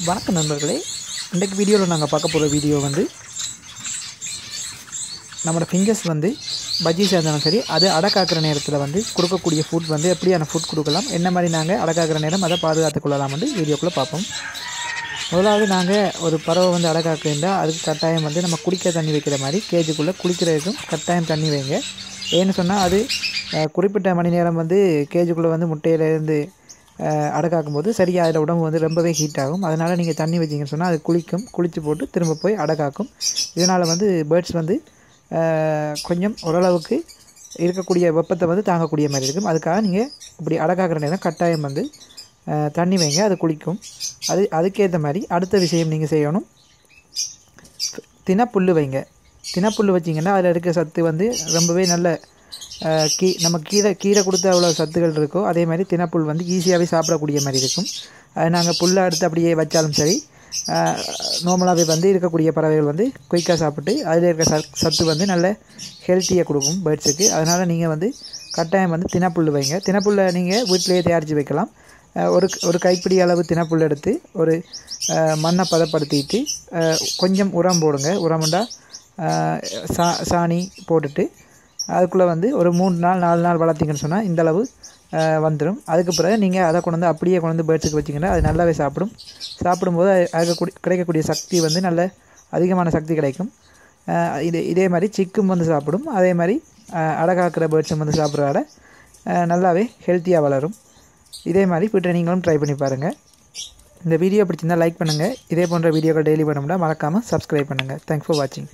வணக்கம் நண்பர்களே, இன்றைக்கு வீடியோவில் நாங்கள் பார்க்க போகிற வீடியோ வந்து நம்மளோட ஃபிங்கர்ஸ் வந்து பஜ்ஜீஸாக இருந்தாலும் சரி, அது அடக்காக்குற நேரத்தில் வந்து கொடுக்கக்கூடிய ஃபுட் வந்து எப்படியான ஃபுட் கொடுக்கலாம், என்ன மாதிரி நாங்கள் அடக்காக்குற நேரம் அதை பாதுகாத்துக் கொள்ளலாம் வந்து வீடியோக்குள்ளே பார்ப்போம். முதலாவது நாங்கள் ஒரு பறவை வந்து அடக்காக்குறா அதுக்கு கட்டாயம் வந்து நம்ம குடிக்க தண்ணி வைக்கிற மாதிரி கேஜுக்குள்ளே குளிக்கிறதுக்கும் கட்டாயம் தண்ணி வைங்க. ஏன்னு சொன்னால் அது குறிப்பிட்ட மணி நேரம் வந்து கேஜுக்குள்ளே வந்து முட்டையிலேருந்து அடக்காக்கும் போது சரியாக அதில் உடம்பு வந்து ரொம்பவே ஹீட் ஆகும். அதனால் நீங்கள் தண்ணி வச்சிங்கன்னு சொன்னால் அது குளித்து போட்டு திரும்ப போய் அடக்காக்கும். இதனால் வந்து பேர்ட்ஸ் வந்து கொஞ்சம் ஓரளவுக்கு இருக்கக்கூடிய வெப்பத்தை வந்து தாங்கக்கூடிய மாதிரி இருக்கும். அதுக்காக நீங்கள் இப்படி அடக்காக்குற நேரம் கட்டாயம் வந்து தண்ணி வைங்க, அது குளிக்கும். அதுக்கேற்ற மாதிரி அடுத்த விஷயம் நீங்கள் செய்யணும், தினப்புல் வைங்க. தினப்புல் வச்சிங்கன்னா அதில் இருக்க சத்து வந்து ரொம்பவே நல்ல நம்ம கீரை கொடுத்து அவ்வளோ சத்துக்கள் இருக்கோ அதே மாதிரி தினப்புல் வந்து ஈஸியாகவே சாப்பிடக்கூடிய மாதிரி இருக்கும். அது நாங்கள் புல்லை எடுத்து அப்படியே வச்சாலும் சரி, நார்மலாகவே வந்து இருக்கக்கூடிய பறவைகள் வந்து குயிக்காக சாப்பிட்டு அதில் இருக்க சத்து வந்து நல்ல ஹெல்த்தியாக கொடுக்கும் பேர்ட்ஸுக்கு. அதனால் நீங்கள் வந்து கட்டாயம் வந்து தினப்புல் வைங்க. தினப்புல்லை நீங்கள் வீட்டிலேயே தயாரித்து வைக்கலாம். ஒரு கைப்பிடி அளவு தினப்புல் எடுத்து ஒரு மண்ணை பதப்படுத்திட்டு கொஞ்சம் உரம் போடுங்க. உரம்ண்டா சாணி போட்டுட்டு அதுக்குள்ளே வந்து ஒரு 3 நாள் 4 நாள் வளர்த்திங்கன்னு சொன்னால் இந்தளவு வந்துடும். அதுக்கு பிறகு நீங்கள் அதை கொண்டு வந்து அப்படியே கொண்டு வந்து பேர்ட்ஸுக்கு வச்சிங்கன்னா அது நல்லாவே சாப்பிடும்போது அதுக்கு கிடைக்கக்கூடிய சக்தி வந்து நல்ல அதிகமான சக்தி கிடைக்கும். இதே மாதிரி சிக்கும் வந்து சாப்பிடும். அதே மாதிரி அடக்காக்குற பேர்ட்ஸும் வந்து சாப்பிட்றதால நல்லாவே ஹெல்த்தியாக வளரும். இதே மாதிரி வீட்டை நீங்களும் ட்ரை பண்ணி பாருங்கள். இந்த வீடியோ பிடிச்சிருந்தால் லைக் பண்ணுங்கள். இதே போன்ற வீடியோக்கள் டெய்லி பண்ண முடியாது, மறக்காமல் சப்ஸ்கிரைப் பண்ணுங்கள். தேங்க்ஸ் ஃபார் வாட்சிங்.